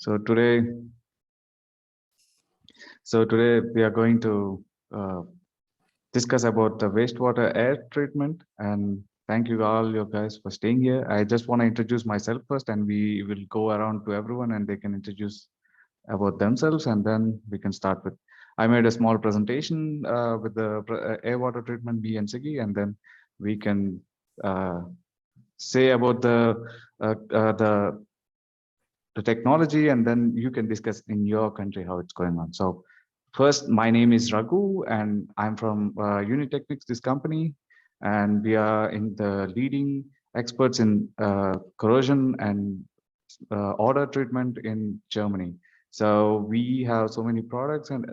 So today we are going to discuss about the wastewater air treatment. And thank you all you guys for staying here. I just want to introduce myself first, and we will go around to everyone and they can introduce about themselves, and then we can start with. I made a small presentation with the air water treatment, me and Siggy, and then we can say about the technology, and then you can discuss in your country how it's going on. So first, my name is Raghu, and I'm from Unitechnics, this company, and we are in the leading experts in corrosion and odor treatment in Germany. So we have so many products, and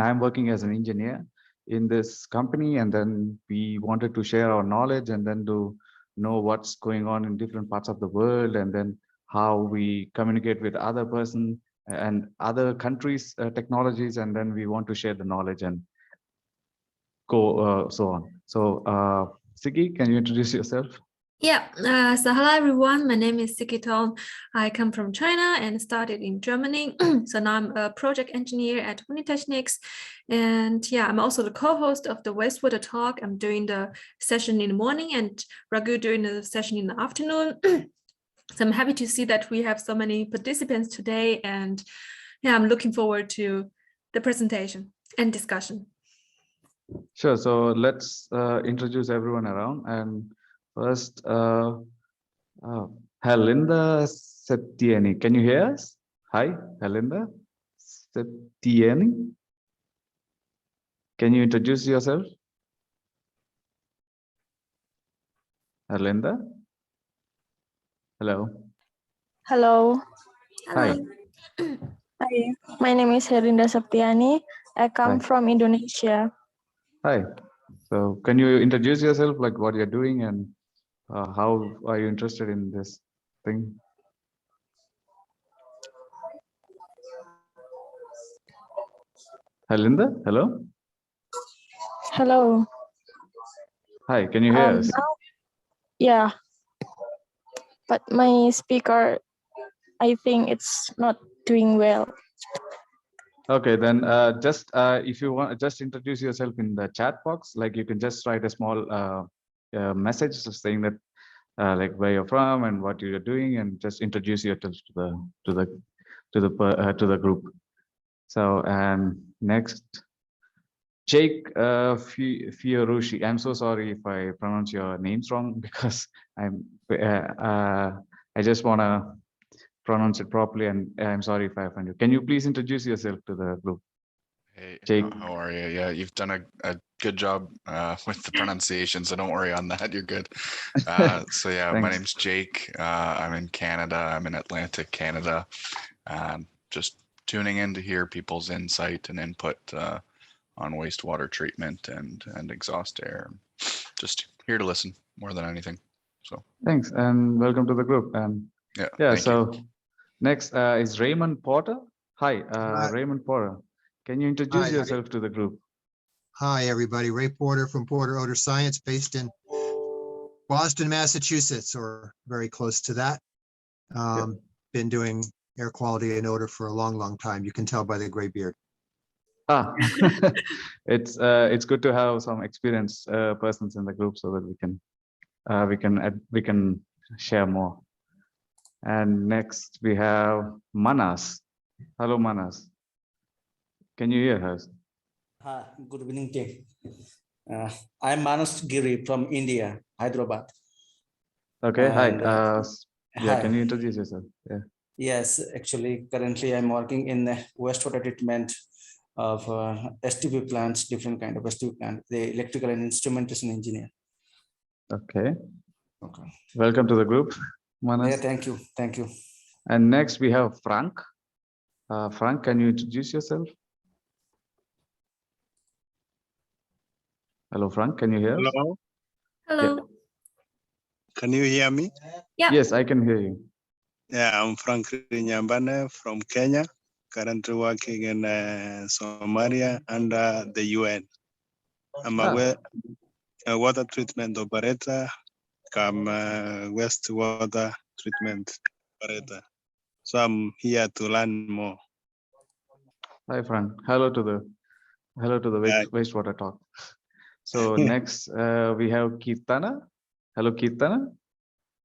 I'm working as an engineer in this company. And then we wanted to share our knowledge and then to know what's going on in different parts of the world, and then how we communicate with other person and other countries' technologies. And then we want to share the knowledge and go so on. So Siggy, can you introduce yourself? Yeah, so hello everyone, my name is Siki Tong. I come from China and started in Germany. So now I'm a project engineer at Unitechnics. And yeah, I'm also the co-host of the Wastewater Talk. I'm doing the session in the morning and Raghu doing the session in the afternoon. So I'm happy to see that we have so many participants today. And yeah, I'm looking forward to the presentation and discussion. Sure, so let's introduce everyone around. And first, Helinda Septieni. Can you hear us? Hi, Helinda Septieni. Can you introduce yourself? Helinda? Hello. Hello. Hi. Hi, my name is Herinda Septiani. I come from Indonesia. Hi. So can you introduce yourself, like what you're doing and how are you interested in this thing? Helinda, hello? Hello. Hi, can you hear us? Yeah, but my speaker, I think it's not doing well. Okay, then just if you want, just introduce yourself in the chat box. Like you can just write a small message saying that like where you're from and what you're doing, and just introduce yourself to the group. So and next, Jake Fiorushi. I'm so sorry if I pronounce your names wrong, because I just want to pronounce it properly, and I'm sorry if I offend you. Can you please introduce yourself to the group? Hey, Jake. how are you? Yeah, you've done a good job with the pronunciation, so don't worry on that. You're good. So yeah, my name's Jake. I'm in Canada. I'm in Atlantic Canada. Just tuning in to hear people's insight and input on wastewater treatment and exhaust air. Just here to listen more than anything. So thanks, and welcome to the group. And yeah, so next is Raymond Porter. Hi, Raymond Porter. Can you introduce yourself to the group? Hi, everybody. Ray Porter from Porter Odor Science, based in Boston, Massachusetts, or very close to that. Been doing air quality and odor for a long, long time. You can tell by the gray beard. Ah, it's good to have some experienced persons in the group so that we can share more. And next we have Manas. Hello, Manas. Can you hear us? Hi, good evening, team. I'm Manas Giri from India, Hyderabad. Okay, hi. Yeah, hi. can you introduce yourself? Yeah. Yes, actually, currently I'm working in the wastewater treatment of STP plants, different kind of STP plant, the electrical and instrumentation engineer. Okay. Okay. Welcome to the group, Manas. Yeah, thank you. Thank you. And next we have Frank. Frank, can you introduce yourself? Hello, Frank. Can you hear us? Hello. Hello. Yeah. Can you hear me? Yeah. Yes, I can hear you. Yeah, I'm Frank Nyambane from Kenya, currently working in Somalia under the UN. I'm a water treatment operator, come wastewater treatment operator. So I'm here to learn more. Hi, friend. Hello to the wastewater talk. So next we have Kirtana. Hello, Kirtana.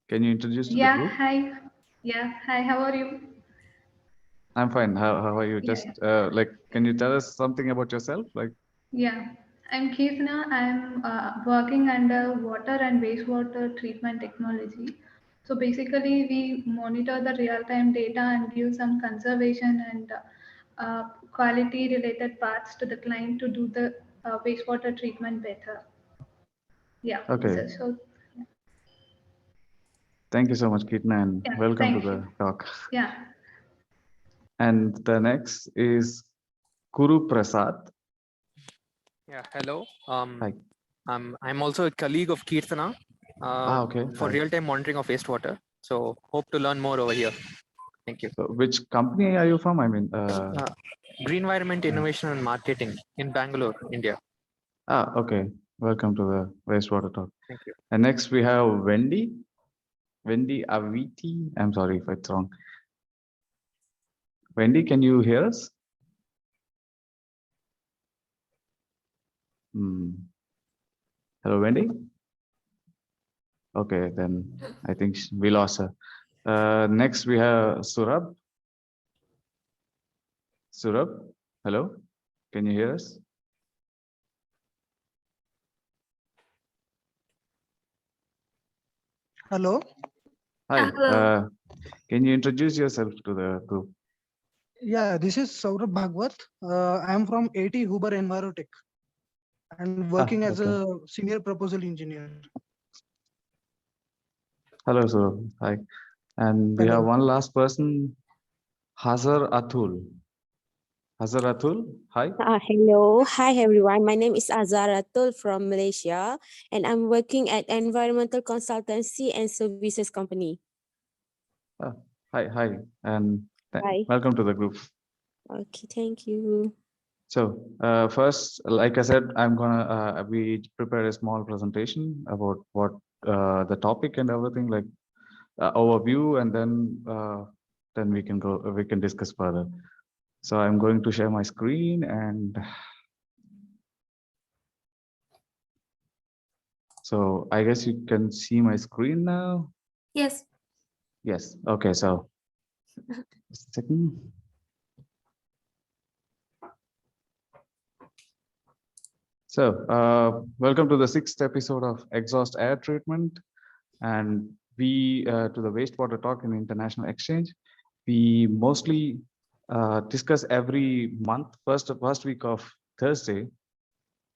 Can you introduce to the Yeah, group? hi. Yeah, hi, how are you? I'm fine. How are you? Yeah. Just like, can you tell us something about yourself? Like, Yeah, I'm Kirtana. I'm working under water and wastewater treatment technology. So basically, we monitor the real-time data and give some conservation and quality-related parts to the client to do the wastewater treatment better. Yeah, okay. so Thank you so much, Kirtana, and yeah, welcome to thank you. the talk. Yeah. And the next is Kuru Prasad. Yeah, hello. Hi. I'm also a colleague of Kirtana Okay. for Hi. real-time monitoring of wastewater. So hope to learn more over here. Thank you. So which company are you from? I mean, Green Environment Innovation and Marketing in Bangalore, India. okay. Welcome to the wastewater talk. Thank you. And next we have Wendy Aviti. I'm sorry if it's wrong. Wendy, can you hear us? Hello, Wendy. Okay, then I think we lost her. Next we have Surab. Surab, hello. Can you hear us? Hello. Hi. Hello. Can you introduce yourself to the group? Yeah, this is Saurabh Bhagwat. I am from AT Huber Envirotech and working as okay. a senior proposal engineer. Hello, Surab. Hi. And we Hello. have one last person, Hazar Atul. Hazar Atul, hi. Hello. Hi, everyone. My name is Azaratul from Malaysia, and I'm working at environmental consultancy and services company. Hi. And Hi. welcome to the group. Okay, thank you. So first, like I said, I'm gonna we prepare a small presentation about what the topic and everything, like overview, and then we can discuss further. So I'm going to share my screen, and so I guess you can see my screen now. Yes. Yes. Okay. So just a second. So welcome to the 6th episode of Exhaust Air Treatment, and we to the Wastewater Talk in International Exchange. We mostly discuss every month, first week of Thursday.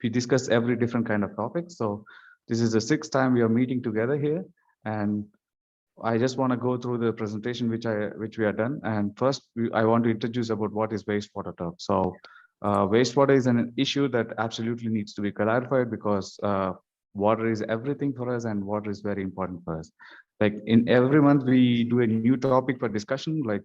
We discuss every different kind of topic. So this is the 6th time we are meeting together here, and I just want to go through the presentation which we are done. And first, I want to introduce about what is wastewater talk. So wastewater is an issue that absolutely needs to be clarified, because water is everything for us, and water is very important for us. Like in every month, we do a new topic for discussion. Like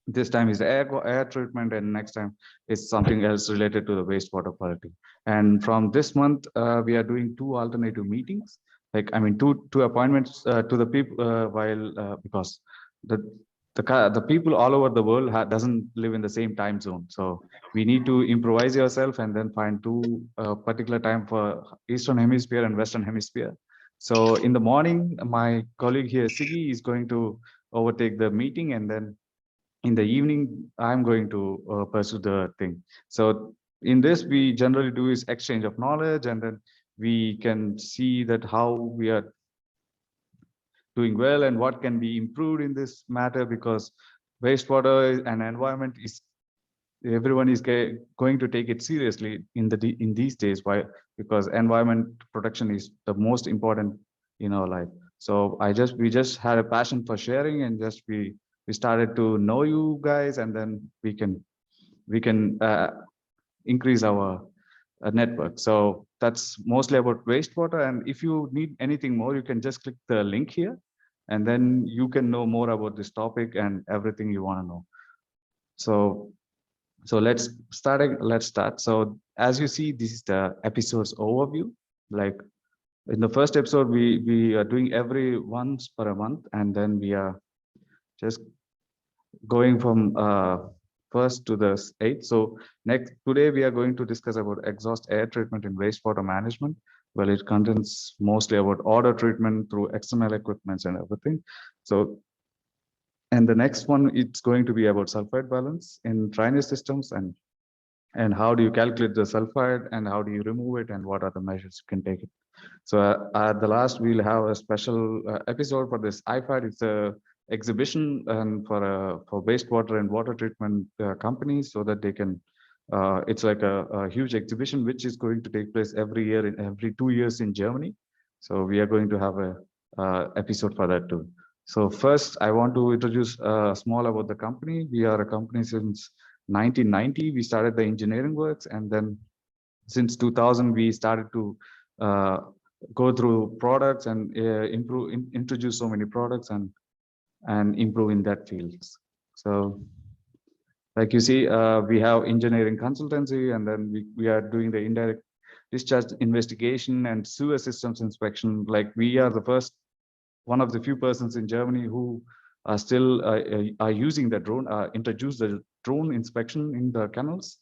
this time is air treatment, and next time is something else related to the wastewater quality. And from this month, we are doing 2 alternative meetings. Like, I mean, two appointments to the people, because the people all over the world doesn't live in the same time zone. So we need to improvise yourself and then find 2 particular time for Eastern Hemisphere and Western Hemisphere. So in the morning, my colleague here, Siggy, is going to overtake the meeting, and then in the evening, I'm going to pursue the thing. So in this, we generally do is exchange of knowledge, and then we can see that how we are doing well and what can be improved in this matter, because wastewater and environment is, everyone is going to take it seriously in these days. Why? Because environment protection is the most important in our life. So we just had a passion for sharing, and just we started to know you guys, and then we can increase our network. So that's mostly about wastewater. And if you need anything more, you can just click the link here, and then you can know more about this topic and everything you want to know. So let's start. So as you see, this is the episode's overview. Like in the first episode, we are doing every once per a month, and then we are just going from first to the eighth. So today we are going to discuss about exhaust air treatment in wastewater management. Well, it contains mostly about odor treatment through external equipments and everything. So, and the next one, it's going to be about sulfide balance in drainage systems, and how do you calculate the sulfide and how do you remove it and what are the measures you can take it. So at the last, we'll have a special episode for this IFAD. It's a exhibition and for wastewater and water treatment companies, so that they can. It's like a huge exhibition which is going to take place every year in every 2 years in Germany. So we are going to have a episode for that too. So first, I want to introduce small about the company. We are a company since 1990. We started the engineering works, and then since 2000 we started to go through products and introduce so many products and improve in that fields. So like you see, we have engineering consultancy, and then we are doing the indirect discharge investigation and sewer systems inspection. Like we are the first, one of the few persons in Germany who are still are using the drone, introduce the drone inspection in the canals.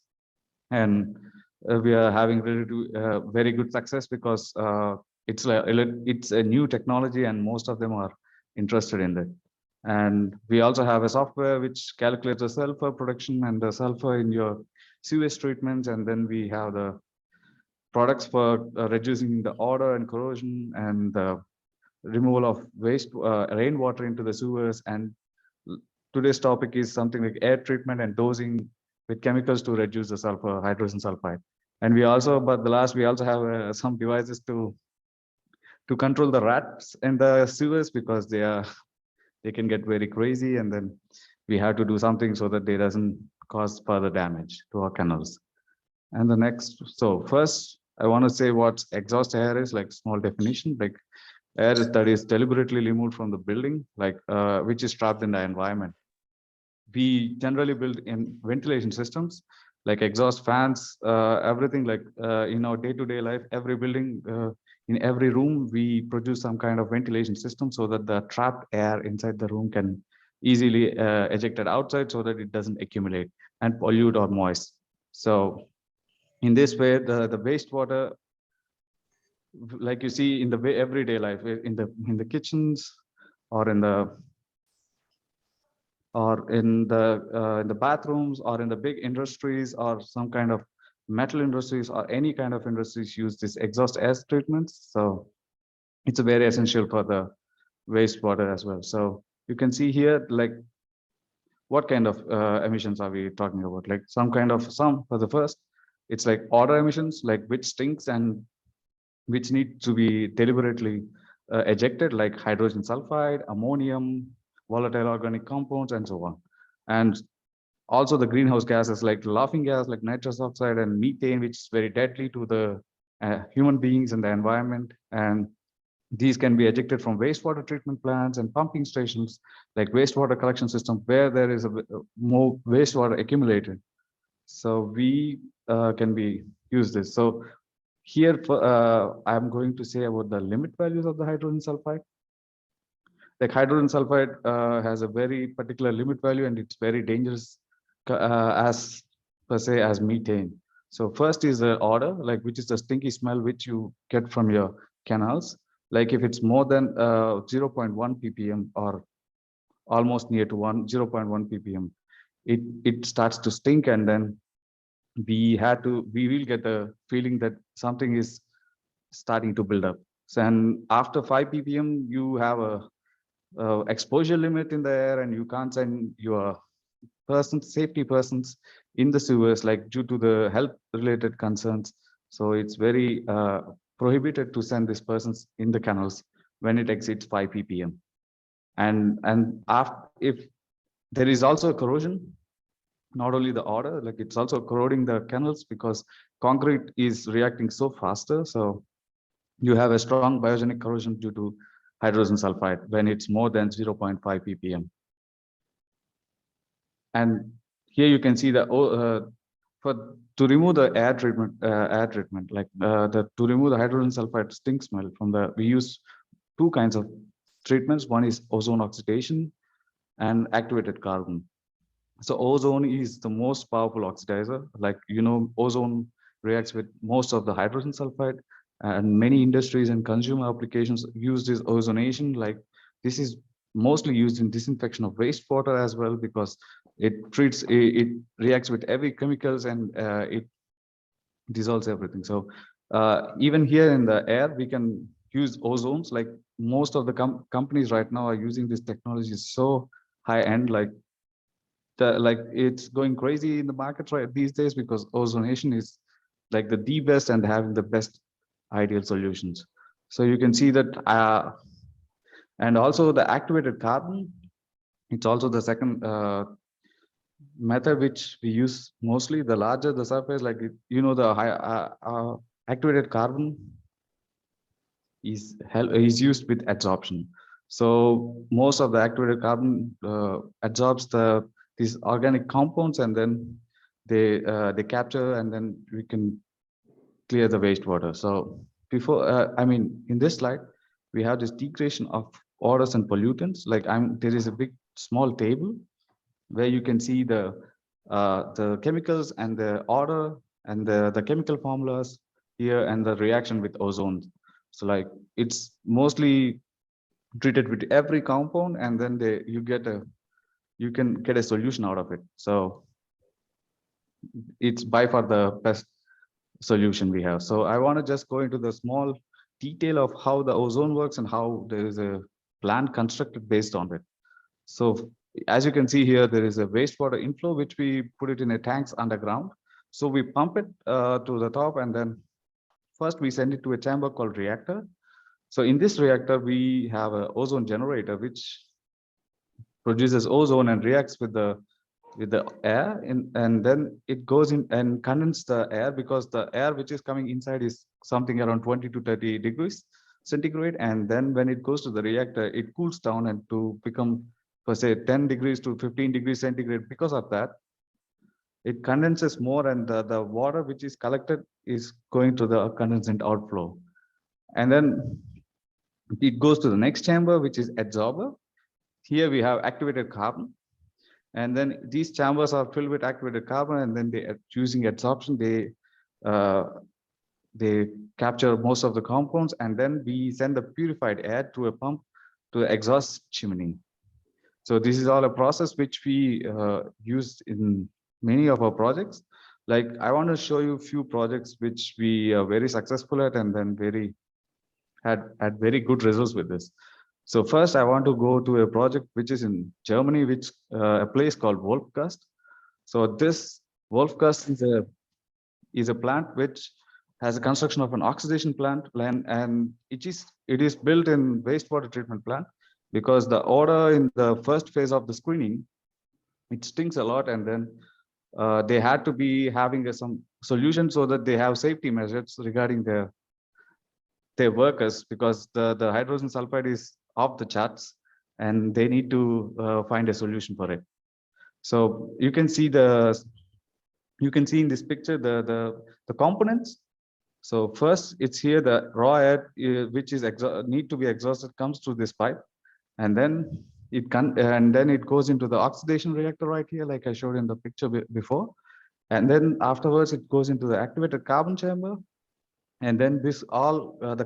And we are having really very good success because it's a new technology and most of them are interested in that. And we also have a software which calculates the sulfur production and the sulfur in your sewage treatments. And then we have the products for reducing the odor and corrosion and the removal of waste rainwater into the sewers. And today's topic is something like air treatment and dosing with chemicals to reduce the sulfur, hydrogen sulfide. And we also, we also have some devices to control the rats in the sewers, because they can get very crazy, and then we have to do something so that they doesn't cause further damage to our canals. And the next, so first I want to say what exhaust air is, like small definition. Like air that is deliberately removed from the building, like which is trapped in the environment. We generally build in ventilation systems like exhaust fans, everything, like in our day-to-day life, every building, in every room, we produce some kind of ventilation system so that the trapped air inside the room can easily eject it outside so that it doesn't accumulate and pollute or moist. So in this way, the wastewater, like you see in the everyday life, in the kitchens or in the bathrooms or in the big industries or some kind of metal industries or any kind of industries use this exhaust air treatments. So it's a very essential for the wastewater as well. So you can see here, like what kind of emissions are we talking about? Like for the first, it's like odor emissions, like which stinks and which need to be deliberately ejected, like hydrogen sulfide, ammonium, volatile organic compounds, and so on. And also the greenhouse gases like laughing gas, like nitrous oxide and methane, which is very deadly to the human beings and the environment. And these can be ejected from wastewater treatment plants and pumping stations, like wastewater collection system, where there is more wastewater accumulated. So we can use this. So here, I'm going to say about the limit values of the hydrogen sulfide. Like hydrogen sulfide has a very particular limit value, and it's very dangerous as per se as methane. So first is the odor, like which is the stinky smell which you get from your canals. Like if it's more than 0.1 ppm or almost near to 0.1 ppm, it starts to stink, and then we will get the feeling that something is starting to build up. So, and after 5 ppm, you have a exposure limit in the air, and you can't send your safety persons in the sewers, like due to the health related concerns. So it's very prohibited to send these persons in the canals when it exceeds 5 ppm. And if there is also corrosion, not only the odor, like it's also corroding the canals because concrete is reacting so faster. So you have a strong biogenic corrosion due to hydrogen sulfide when it's more than 0.5 ppm. And here you can see the to remove the air treatment, like to remove the hydrogen sulfide stink smell from we use two kinds of treatments. One is ozone oxidation and activated carbon. So ozone is the most powerful oxidizer. Like, ozone reacts with most of the hydrogen sulfide, and many industries and consumer applications use this ozonation. Like, this is mostly used in disinfection of wastewater as well, because it reacts with heavy chemicals, and it dissolves everything. So even here in the air, we can use ozones. Like, most of the companies right now are using this technology so high end, like it's going crazy in the market right these days, because ozonation is like the best and having the best ideal solutions. So you can see that, and also the activated carbon, it's also the second method which we use mostly. The larger the surface, like the high activated carbon is used with adsorption. So most of the activated carbon absorbs these organic compounds, and then they capture, and then we can clear the wastewater. So before, in this slide, we have this degradation of odors and pollutants. Like, there is a big small table where you can see the chemicals and the odor and the chemical formulas here, and the reaction with ozone. So like, it's mostly treated with every compound, and then you can get a solution out of it. So it's by far the best solution we have. So I want to just go into the small detail of how the ozone works and how there is a plant constructed based on it. So as you can see here, there is a wastewater inflow, which we put it in a tanks underground. So we pump it to the top, and then first we send it to a chamber called reactor. So in this reactor, we have an ozone generator, which produces ozone and reacts with the air, and then it goes in and condenses the air, because the air which is coming inside is something around 20 to 30 degrees centigrade. And then when it goes to the reactor, it cools down and to become, per se, 10 degrees to 15 degrees centigrade. Because of that, it condenses more, and the water which is collected is going to the condensate outflow. And then it goes to the next chamber, which is adsorber. Here we have activated carbon, and then these chambers are filled with activated carbon, and then they are using adsorption, they capture most of the compounds, and then we send the purified air to a pump to the exhaust chimney. So this is all a process which we use in many of our projects. Like, I want to show you a few projects which we are very successful at, and then had very good results with this. So first, I want to go to a project which is in Germany, which a place called Wolfgast. So this Wolfgast is a plant which has a construction of an oxidation plant, and it is built in wastewater treatment plant, because the odor in the first phase of the screening, it stinks a lot, and then they had to be having some solution so that they have safety measures regarding their workers, because the hydrogen sulfide is off the charts, and they need to find a solution for it. So you can see in this picture the components. So first, it's here the raw air which is need to be exhausted comes through this pipe, and then it goes into the oxidation reactor right here, like I showed in the picture before. And then afterwards, it goes into the activated carbon chamber. And then this the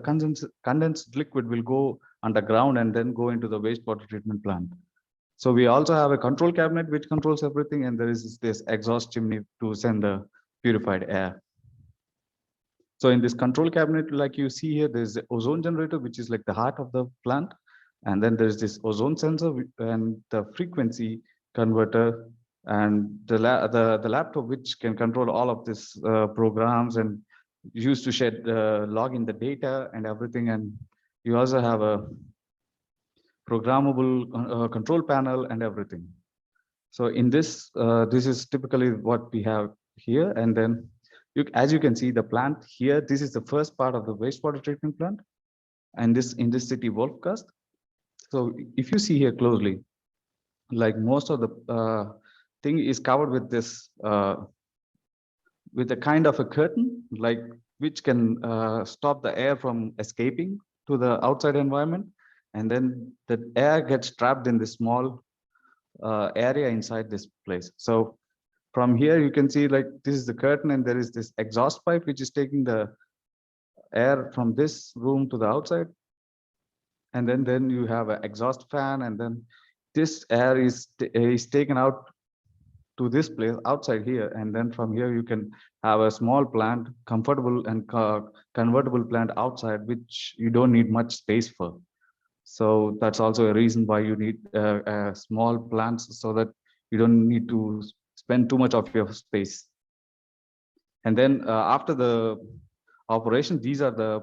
condensed liquid will go underground and then go into the wastewater treatment plant. So we also have a control cabinet which controls everything, and there is this exhaust chimney to send the purified air. So in this control cabinet, like you see here, there's the ozone generator, which is like the heart of the plant. And then there's this ozone sensor and the frequency converter, and the laptop, which can control all of these programs and used to log in the data and everything. And you also have a programmable control panel and everything. So in this, this is typically what we have here. And then as you can see, the plant here, this is the first part of the wastewater treatment plant, and in this city, Wolfgast. So if you see here closely, like most of the thing is covered with this, with a kind of a curtain, like which can stop the air from escaping to the outside environment. And then the air gets trapped in this small area inside this place. So from here, you can see like this is the curtain and there is this exhaust pipe, which is taking the air from this room to the outside. And then you have an exhaust fan, and then this air is taken out to this place outside here. And then from here, you can have a small plant, comfortable and convertible plant outside, which you don't need much space for. So that's also a reason why you need small plants, so that you don't need to spend too much of your space. And then after the operation, these are the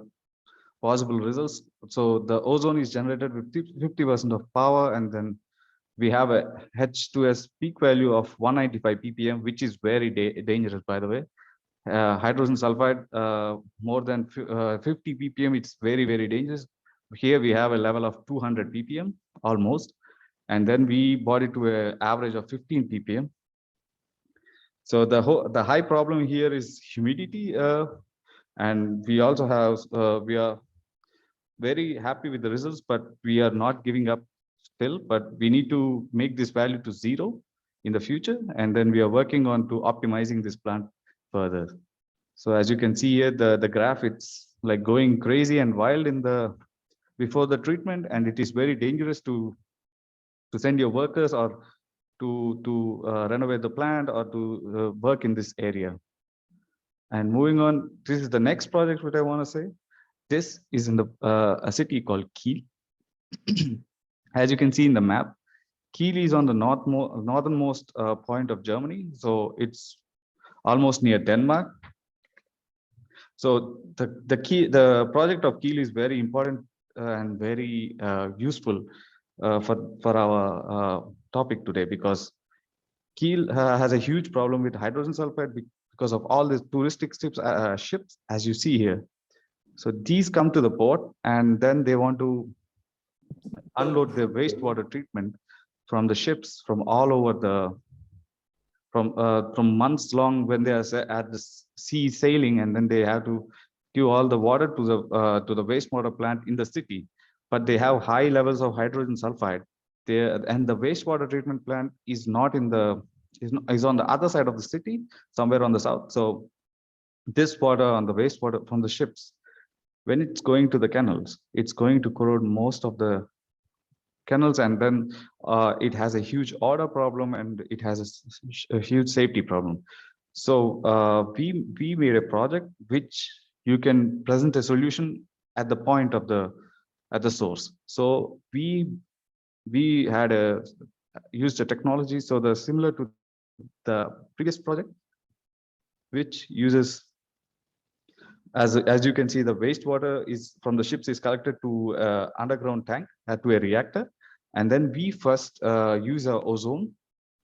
possible results. So the ozone is generated with 50% of power, and then we have a H2S peak value of 195 ppm, which is very dangerous, by the way. Hydrogen sulfide, more than 50 ppm, it's very, very dangerous. Here we have a level of 200 ppm almost, and then we brought it to an average of 15 ppm. So the high problem here is humidity, and we also have we are very happy with the results, but we are not giving up still. But we need to make this value to 0 in the future, and then we are working on to optimizing this plant further. So as you can see here, the graph, it's like going crazy and wild in the before the treatment, and it is very dangerous to send your workers or to renovate the plant or to work in this area. And moving on, this is the next project which I want to say. This is in the a city called Kiel. As you can see in the map, Kiel is on the northernmost point of Germany, so it's almost near Denmark. So the project of Kiel is very important and very useful for our topic today, because Kiel has a huge problem with hydrogen sulfide because of all the touristic ships, as you see here. So these come to the port, and then they want to unload the wastewater treatment from the ships from all over the from months long when they are at the sea sailing, and then they have to give all the water to the wastewater plant in the city. But they have high levels of hydrogen sulfide there, and the wastewater treatment plant is not in the is on the other side of the city, somewhere on the south. So this water on the wastewater from the ships, when it's going to the canals, it's going to corrode most of the canals, and then it has a huge odor problem, and it has a huge safety problem. So we made a project which you can present a solution at the point of at the source. So we had used a technology so the similar to the previous project, which uses, as you can see, the wastewater is from the ships is collected to underground tank to a reactor, and then we first use our ozone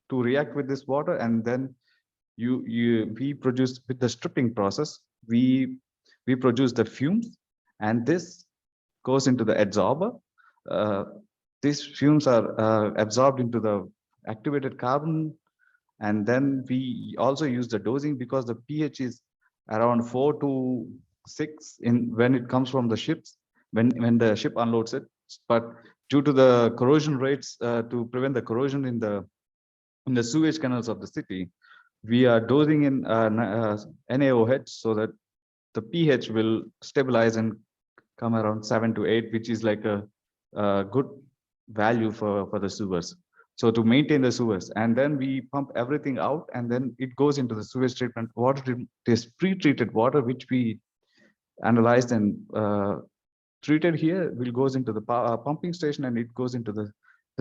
to react with this water, and then we produce with the stripping process. We produce the fumes, and this goes into the adsorber. These fumes are absorbed into the activated carbon, and then we also use the dosing because the pH is around 4 to 6 when it comes from the ships when the ship unloads it. But due to the corrosion rates, to prevent the corrosion in the sewage canals of the city, we are dosing in NaOH so that the pH will stabilize and come around 7 to 8, which is like a good value for the sewers. So to maintain the sewers, and then we pump everything out, and then it goes into the sewage treatment water. This pre-treated water, which we analyzed and treated here, will goes into the pumping station, and it goes into the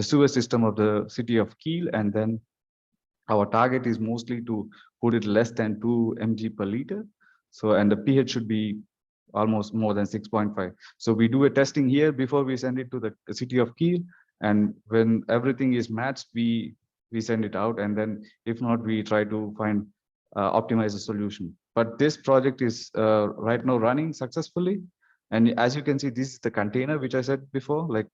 sewer system of the city of Kiel. And then our target is mostly to put it less than 2 mg per liter. So, and the pH should be almost more than 6.5. So we do a testing here before we send it to the city of Kiel. And when everything is matched, we send it out, and then if not, we try to find optimize a solution. But this project is right now running successfully, and as you can see, this is the container which I said before. Like,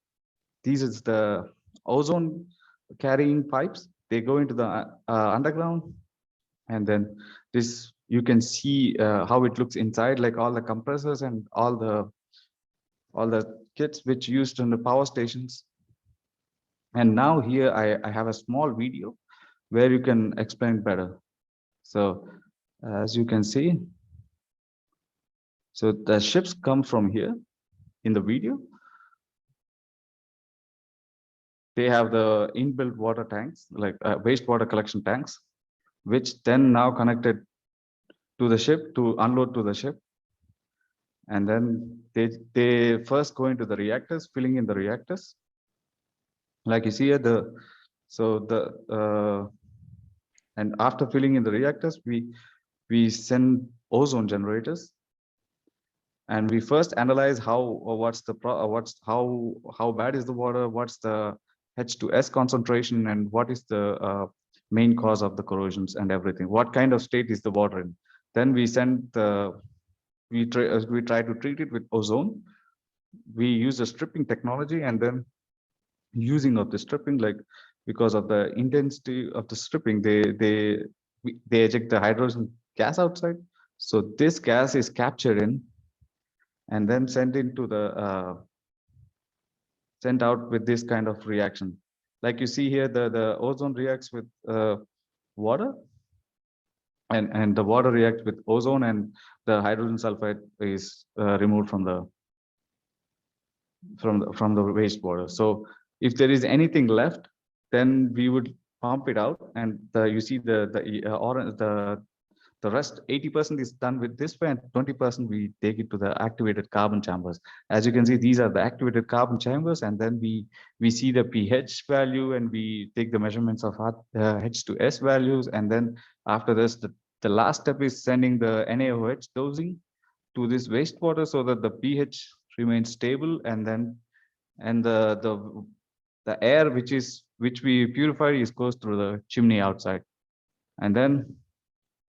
these is the ozone carrying pipes. They go into the underground, and then this you can see how it looks inside, like all the compressors and all the kits which used in the power stations. And now here I have a small video where you can explain better. So as you can see, so the ships come from here in the video. They have the inbuilt water tanks, like wastewater collection tanks, which then now connected to the ship to unload to the ship. And then they first go into the reactors, filling in the reactors. Like you see here, and after filling in the reactors, we send ozone generators, and we first analyze how bad is the water, what's the H2S concentration, and what is the main cause of the corrosions and everything. What kind of state is the water in? Then we send we try to treat it with ozone. We use a stripping technology, and then using of the stripping, like because of the intensity of the stripping, they eject the hydrogen gas outside. So this gas is captured in and then sent into the sent out with this kind of reaction. Like you see here, the ozone reacts with water, and the water reacts with ozone, and the hydrogen sulfide is removed from the wastewater. So if there is anything left, then we would pump it out, and you see the rest 80% is done with this way, and 20% we take it to the activated carbon chambers. As you can see, these are the activated carbon chambers, and then we see the pH value, and we take the measurements of H2S values, and then after this, the last step is sending the NaOH dosing to this wastewater so that the pH remains stable, and then the air which we purify goes through the chimney outside, and then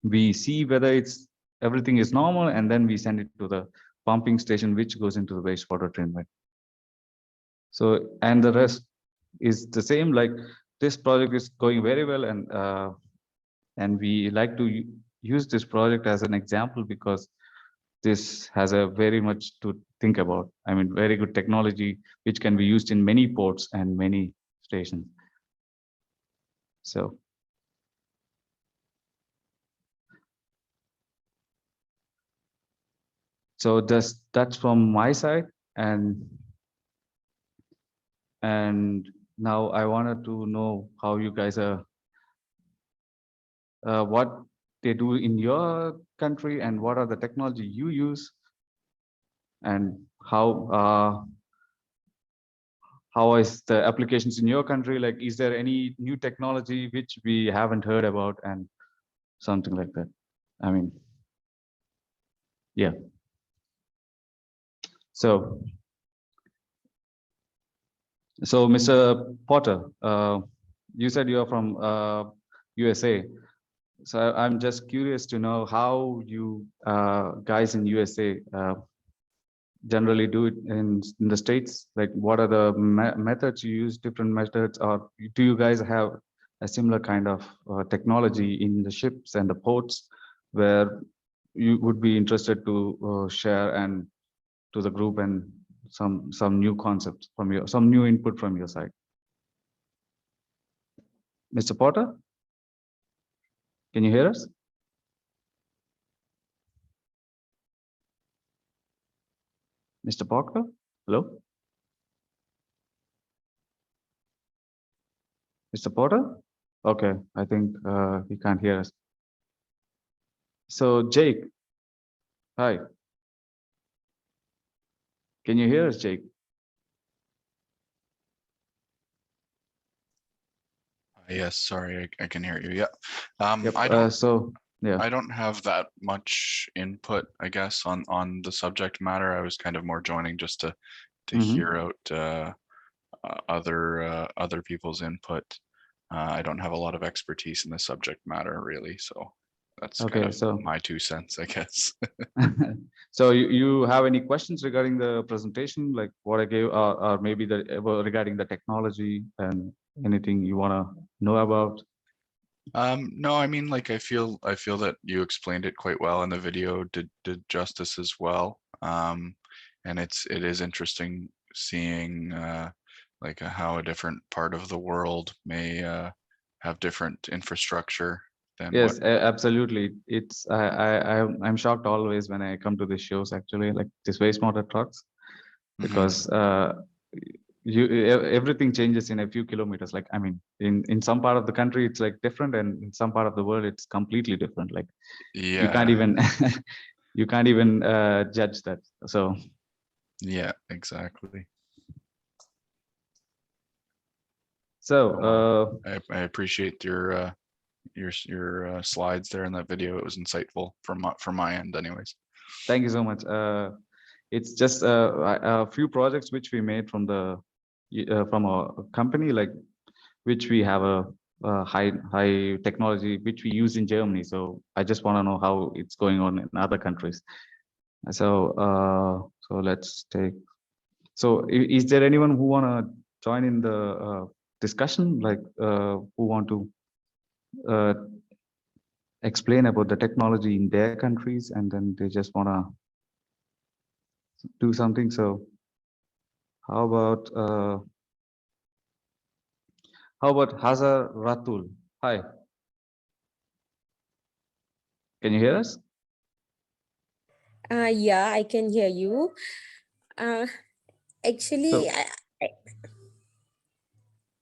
we see whether everything is normal, and then we send it to the pumping station, which goes into the wastewater treatment. So, and the rest is the same. Like this project is going very well, and we like to use this project as an example because this has a very much to think about. I mean, very good technology which can be used in many ports and many stations. So that's from my side, and now I wanted to know how you guys are, what they do in your country, and what are the technology you use, and how is the applications in your country? Like, is there any new technology which we haven't heard about, and something like that? I mean, yeah. So Mr. Porter, you said you're from USA. So I'm just curious to know how you guys in USA generally do it in the States. Like, what are the methods you use, different methods, or do you guys have a similar kind of technology in the ships and the ports where you would be interested to share and to the group, and some new concepts from some new input from your side? Mr. Porter, can you hear us? Mr. Porter, hello? Mr. Porter? Okay, I think he can't hear us. So Jake, hi. Can you hear us, Jake? Yes, sorry, I can hear you. Yeah. Yep. I don't have that much input, I guess, on the subject matter. I was kind of more joining just to hear out other people's input. I don't have a lot of expertise in the subject matter, really, so that's okay, kind of my 2 cents, I guess. So you have any questions regarding the presentation, like what I gave, or maybe regarding the technology, and anything you want to know about? No, I mean, like, I feel that you explained it quite well, and the video did justice as well. And it is interesting seeing like how a different part of the world may have different infrastructure than Yes, what. absolutely. It's I'm shocked always when I come to these shows, actually, like this wastewater trucks, because everything changes in a few kilometers. Like, I mean, in some part of the country it's like different, and in some part of the world it's completely different. Like, you can't Yeah, even you can't even judge that. So yeah, exactly. so I appreciate your slides there in that video. It was insightful from my end, anyways. thank you so much. It's just a few projects which we made from the from a company, like, which we have a high technology which we use in Germany. So I just want to know how it's going on in other countries. So let's take. So is there anyone who want to join in the discussion, like who want to explain about the technology in their countries, and then they just want to do something? So how about Hazar Ratul? Hi, can you hear us? Yeah, I can hear you. Actually, So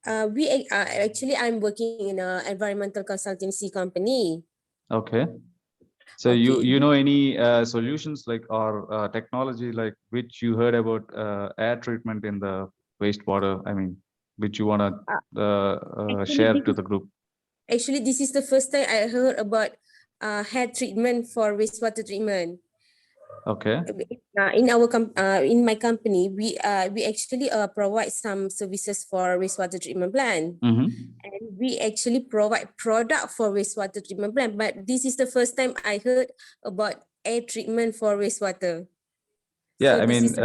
actually I'm working in a environmental consultancy company. okay. So Okay. you know any solutions, like, or technology, like, which you heard about air treatment in the wastewater? I mean, which you want to share to the group? Actually, this is the first time I heard about hair treatment for wastewater treatment. Okay. In my company, we actually provide some services for wastewater treatment plant, and we actually provide product for wastewater treatment plant. But this is the first time I heard about air treatment for wastewater. Yeah, So I this mean, is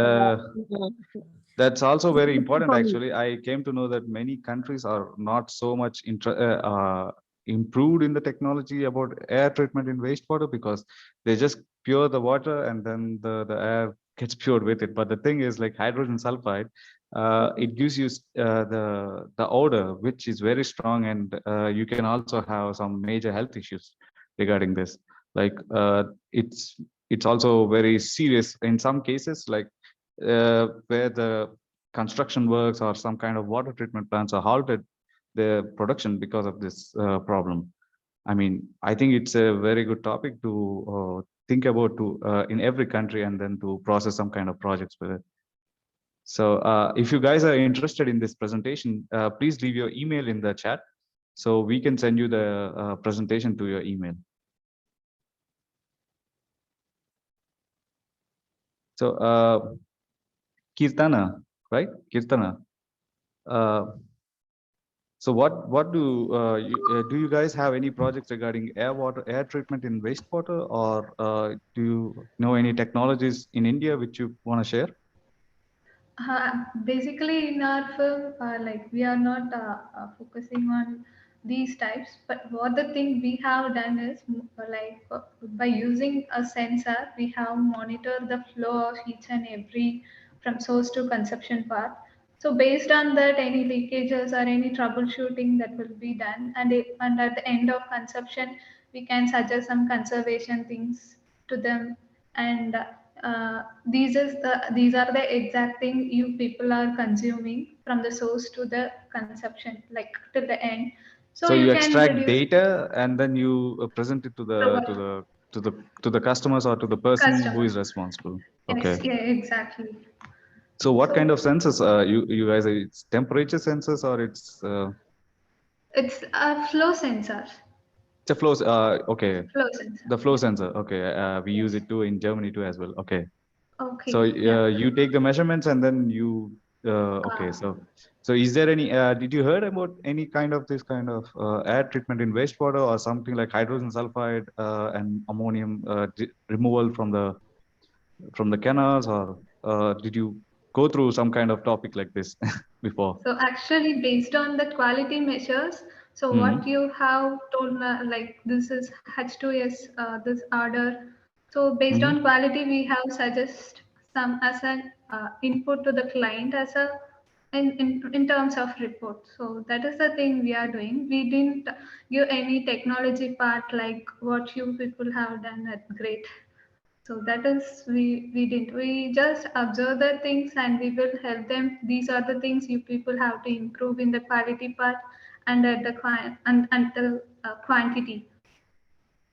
that's also very important. Actually, I came to know that many countries are not so much improved in the technology about air treatment in wastewater, because they just pure the water and then the air gets cured with it. But the thing is, like hydrogen sulfide, it gives you the odor, which is very strong, and you can also have some major health issues regarding this. Like it's also very serious in some cases, like where the construction works or some kind of water treatment plants are halted their production because of this problem. I mean, I think it's a very good topic to think about to in every country, and then to process some kind of projects with it. So if you guys are interested in this presentation, please leave your email in the chat so we can send you the presentation to your email. So Kirtana, right? Kirtana. So what do you guys have any projects regarding air treatment in wastewater, or do you know any technologies in India which you want to share? Basically, in our firm, like we are not focusing on these types, but what the thing we have done is by using a sensor, we have monitored the flow of each and every from source to consumption part. So based on that, any leakages or any troubleshooting that will be done, and at the end of consumption, we can suggest some conservation things to them, and these are the exact thing you people are consuming from the source to the consumption, like till the end. So So you you can extract reduce data and then you present it to the customers or to the person who customer. is responsible. Okay. Yes, yeah, exactly. So what kind So of sensors you guys, it's temperature sensors, or it's it's a flow sensor. it's a flow okay, Flow sensor. the flow Yeah. sensor. Okay. We use Yes. it too in Germany too as well. Okay. So Okay. Yeah. you take the measurements and then you okay. So is there any did you heard about any kind of this kind of air treatment in wastewater, or something like hydrogen sulfide and ammonium removal from the canals, or did you go through some kind of topic like this before? So actually, based on the quality measures, so what you have told, like this is H2S, this order. So based on quality, we have suggest some as an input to the client as a in terms of report. So that is the thing we are doing. We didn't give any technology part like what you people have done. That's great. So that is we just observe the things and we will help them. These are the things you people have to improve in the quality part and at the quantity.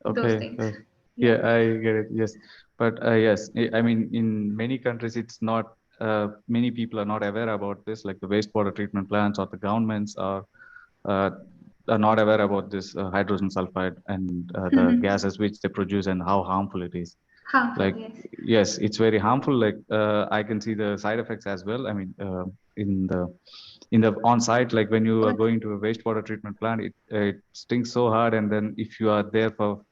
Those Okay. things. Yeah, I get it. Yes, but yes, I mean, in many countries, it's not. Many people are not aware about this, like the wastewater treatment plants or the governments uh, are not aware about this hydrogen sulfide and the gases which they produce and how harmful it is. Harmful, Like, yes. yes, it's very harmful. Like, I can see the side effects as well. I mean, in the on site, like when you are going to a wastewater treatment plant, it stinks so hard, and then if you are there for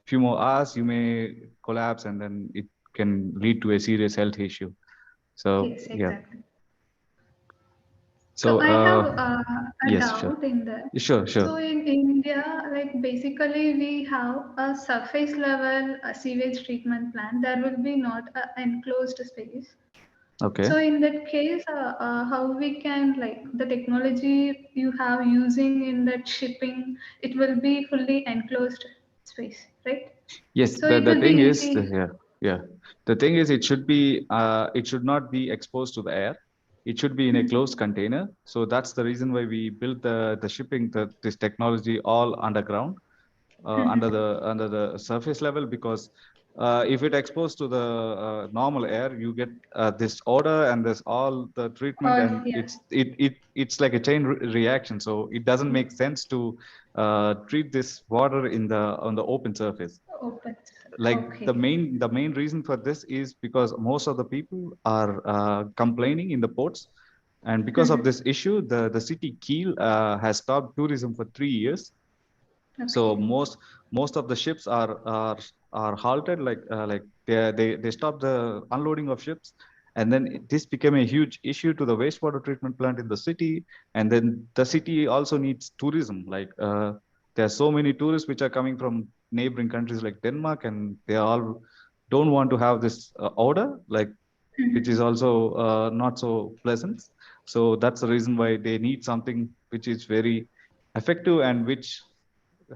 few more hours, you may collapse, and then it can lead to a serious health issue. So Yes, yeah. exactly. So I have a yes, sure. doubt in that. Sure. So in India, like basically we have a surface level sewage treatment plant. There will be not an enclosed space. Okay. So in that case, how we can like the technology you have using in that shipping, it will be fully enclosed space, right? Yes, So the it will be thing is, easy. yeah. The thing is, it should not be exposed to the air. It should be in a closed container. So that's the reason why we built the shipping, this technology all underground, under the surface level, because if it exposed to the normal air, you get this odor and this all the treatment, and Yeah. it's like a chain reaction. So it doesn't make sense to treat this water on the open surface. Open. Like Okay. the main reason for this is because most of the people are complaining in the ports, and because of this issue, the city Kiel has stopped tourism for 3 years. Okay. So most of the ships are halted, like they stop the unloading of ships, and then this became a huge issue to the wastewater treatment plant in the city. And then the city also needs tourism. Like there are so many tourists which are coming from neighboring countries like Denmark, and they all don't want to have this odor, like which is also not so pleasant. So that's the reason why they need something which is very effective and which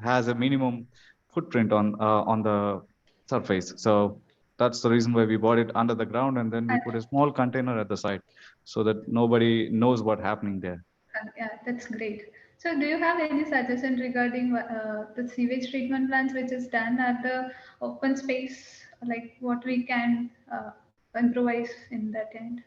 has a minimum footprint on the surface. So that's the reason why we bought it under the ground, and then we put a small container at the side so that nobody knows what's happening there. Yeah, that's great. So do you have any suggestion regarding the sewage treatment plants which is done at the open space, like what we can improvise in that end?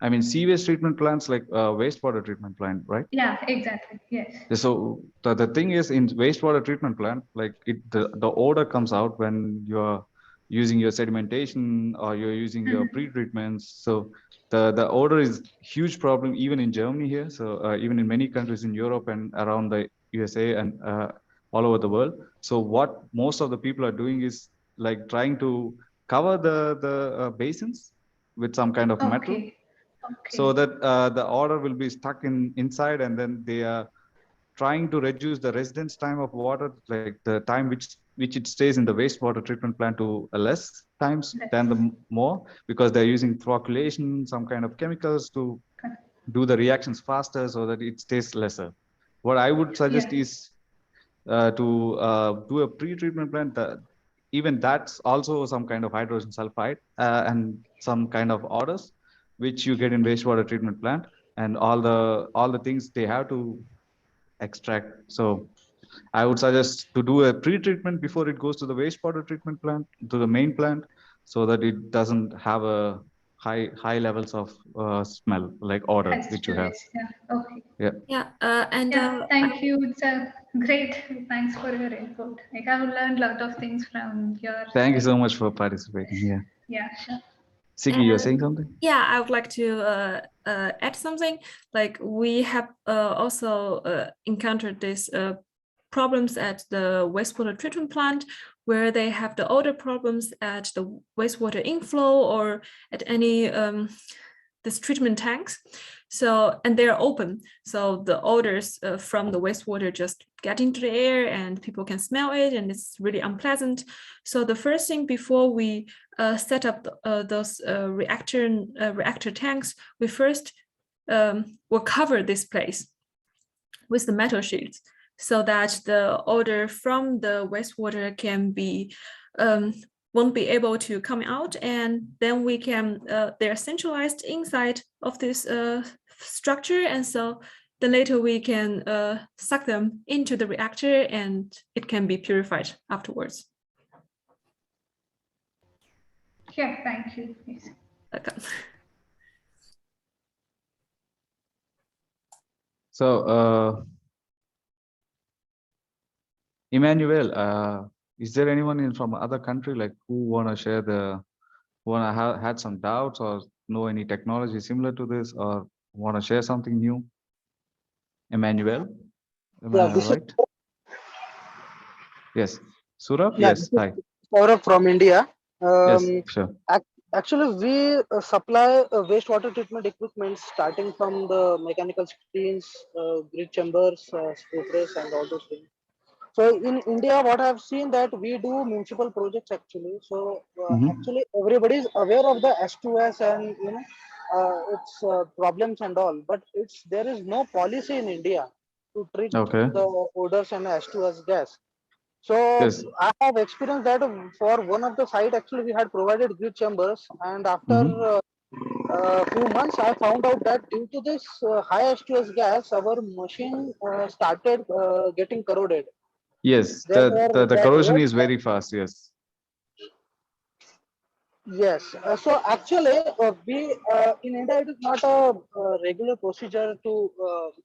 I mean, sewage treatment plants, like wastewater treatment plant, right? Yeah, exactly. Yes. So the thing is, in wastewater treatment plant, like the odor comes out when you're using your sedimentation or you're using your pre-treatments. So the odor is huge problem even in Germany here. So even in many countries in Europe and around the USA and all over the world. So what most of the people are doing is like trying to cover the basins with some kind of metal. Okay. So that the odor will be stuck inside, and then they are trying to reduce the residence time of water, like the time which it stays in the wastewater treatment plant, to less times than the more, because they're using flocculation, some kind of chemicals to do the reactions faster so that it stays lesser. What I would suggest is to do a pre-treatment plant. Even that's also some kind of hydrogen sulfide and some kind of odors which you get in wastewater treatment plant, and all the things they have to extract. So I would suggest to do a pre-treatment before it goes to the wastewater treatment plant, to the main plant, so that it doesn't have a high levels of smell, like odor, which you have. Yeah. Okay. Yeah. Yeah. Thank you. It's a great. Thanks for your input. I have learned a lot of things from your. Thank you so much for participating. Yeah. Yeah. Sure. Siggy, you're saying something? Yeah, I would like to add something. Like we have also encountered these problems at the wastewater treatment plant, where they have the odor problems at the wastewater inflow or at any this treatment tanks. So, and they're open. So the odors from the wastewater just get into the air and people can smell it, and it's really unpleasant. So the first thing before we set up those reactor tanks, we first will cover this place with the metal sheets, so that the odor from the wastewater can be won't be able to come out, and then we can they're centralized inside of this structure, and so then later we can suck them into the reactor and it can be purified afterwards. Yeah, thank you. Yes. Okay. So, Emmanuel, is there anyone from other country like who want to share who want to had some doubts or know any technology similar to this or want to share something new? Emmanuel, am I right? Yes. Surab? Yeah, Yes. Hi. Saurabh from India. Yes, sure. Actually, we supply wastewater treatment equipment starting from the mechanical screens, grid chambers, screw press, and all those things. So in India, what I've seen that we do municipal projects actually. So actually, everybody is aware of the S2S and its problems and all, but there is no policy in India to treat the odors and S2S gas. So I have experienced that for one of the site actually we had provided grid chambers, and after a few months I found out that due to this high H2S gas, our machine started getting corroded. Yes, the corrosion is very fast. Yes. Yes. So actually, we in India it is not a regular procedure to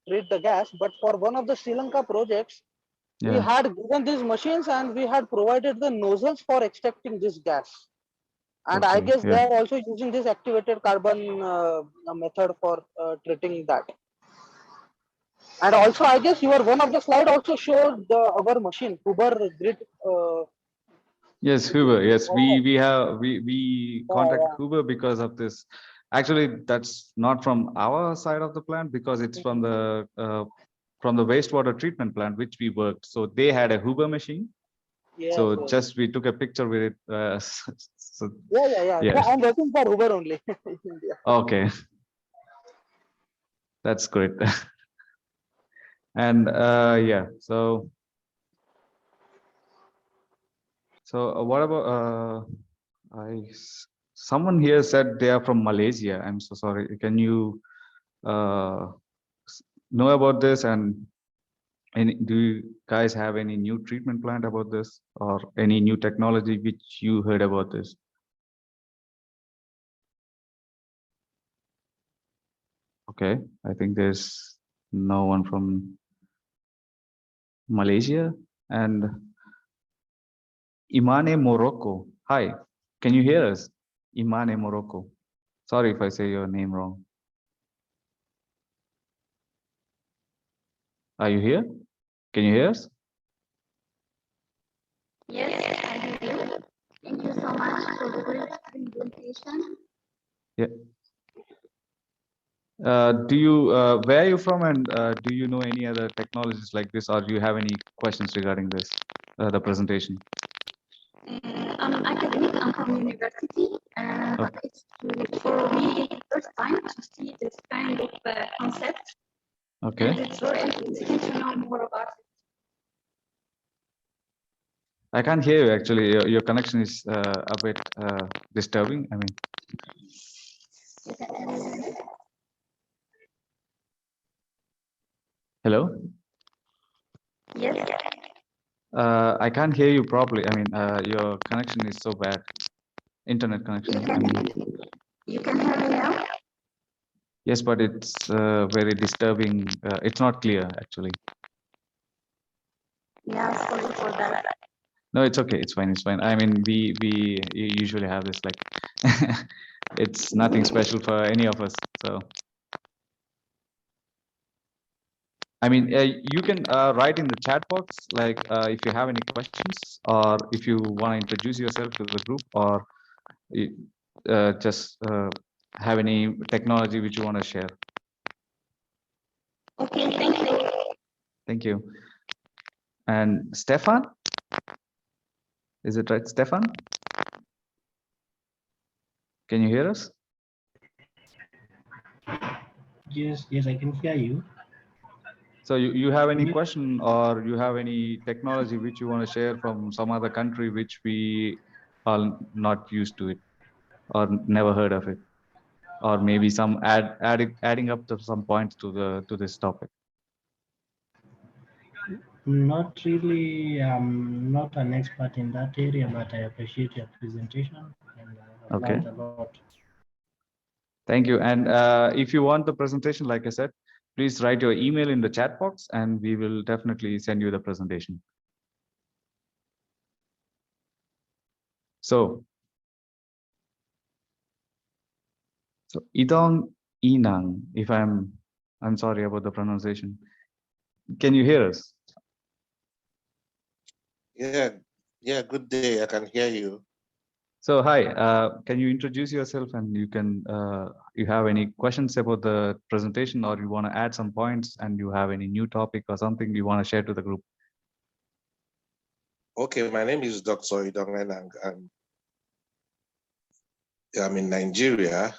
treat the gas, but for one of the Sri Lanka projects, we had given these machines and we had provided the nozzles for extracting this gas. And I guess they are also using this activated carbon method for treating that. And also, I guess one of the slide also showed our machine, Uber Grid. Yes, Huber. Yes, we contact Huber because of this. Actually, that's not from our side of the plant because it's from the wastewater treatment plant which we worked. So they had a Huber machine. Yes, so just we took a picture with it. So yeah. I'm working for Uber only. Okay, that's great. And yeah, so what about someone here said they are from Malaysia. I'm so sorry. Can you know about this, and do you guys have any new treatment plant about this or any new technology which you heard about this? Okay, I think there's no one from Malaysia. And Imane Morocco. Hi, can you hear us? Imane Morocco. Sorry if I say your name wrong. Are you here? Can you hear us? Yes, I hear you. Thank you so much for the great presentation. Yeah. Where are you from, and do you know any other technologies like this, or do you have any questions regarding this, the presentation? I'm academic. I'm from university. But it's for me first time to see this kind of concept. Okay. And it's very interesting to know more about it. I can't hear you actually. Your connection is a bit disturbing. I mean. Hello? Yes. I can't hear you properly. I mean, your connection is so bad. Internet connection. You can hear me now? Yes, but it's very disturbing. It's not clear actually. Yeah, sorry for that. No, it's okay. It's fine. It's fine. I mean, we usually have this like, it's nothing special for any of us. So, I mean, you can write in the chat box, like if you have any questions or if you want to introduce yourself to the group, or just have any technology which you want to share. Okay, thank you. Thank you. And Stefan? Is it right, Stefan? Can you hear us? Yes, yes, I can hear you. So you have any question or you have any technology which you want to share from some other country which we are not used to it or never heard of it, or maybe some adding up to some points to this topic? Not really. I'm not an expert in that area, but I appreciate your presentation and I've Okay. learned a lot. Thank you. And if you want the presentation, like I said, please write your email in the chat box and we will definitely send you the presentation. So Idong Inang, if I'm sorry about the pronunciation. Can you hear us? Yeah, good day. I can hear you. So hi, can you introduce yourself and you can, you have any questions about the presentation or you want to add some points and you have any new topic or something you want to share to the group? Okay, my name is Dr. Idong Enang, and I'm in Nigeria.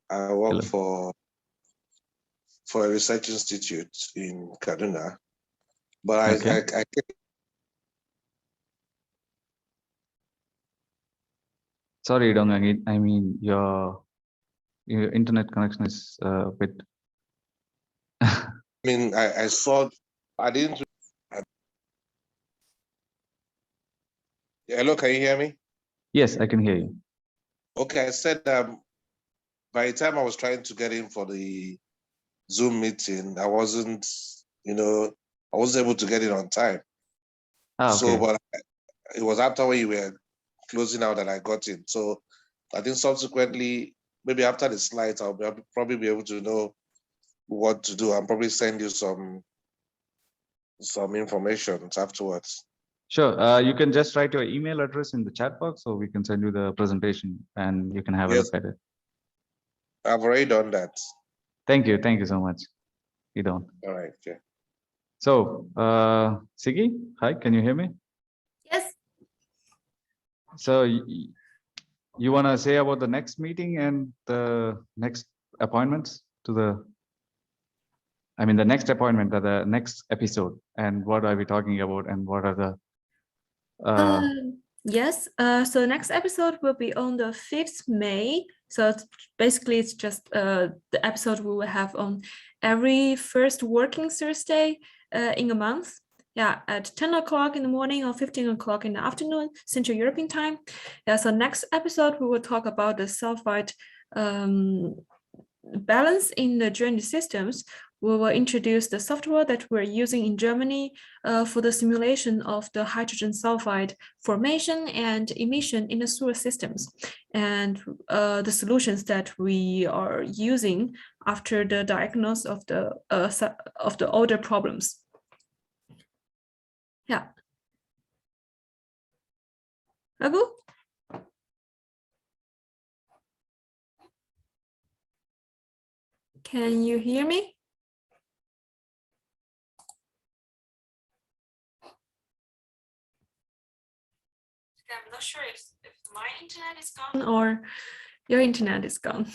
I work for a research institute in Kaduna, but Okay. I Sorry, Dong, I mean, your internet connection is a bit. I saw, I didn't. Hello, can you hear me? Yes, I can hear you. Okay, I said by the time I was trying to get in for the Zoom meeting, I wasn't able to get in on time. Okay. So, but it was after when you were closing out that I got in. So I think subsequently, maybe after the slides, I'll probably be able to know what to do and probably send you some information afterwards. Sure. You can just write your email address in the chat box so we can send you the presentation and you can have a look at it. I've already done that. Thank you. Thank you so much. You don't. All right. Okay. So, Sigi, hi, can you hear me? Yes. So you want to say about the next meeting and the next appointments to the, I mean, the next appointment or the next episode, and what are we talking about and what are the yes, so next episode will be on the 5th May. So it's just the episode we will have on every first working Thursday in a month. Yeah, at 10 o'clock in the morning or 15 o'clock in the afternoon, Central European time. Yeah, so next episode we will talk about the sulfide balance in the drainage systems. We will introduce the software that we're using in Germany for the simulation of the hydrogen sulfide formation and emission in the sewer systems, and the solutions that we are using after the diagnosis of the older problems. Yeah. Raghu? Can you hear me? I'm not sure if my internet is gone or your internet is gone.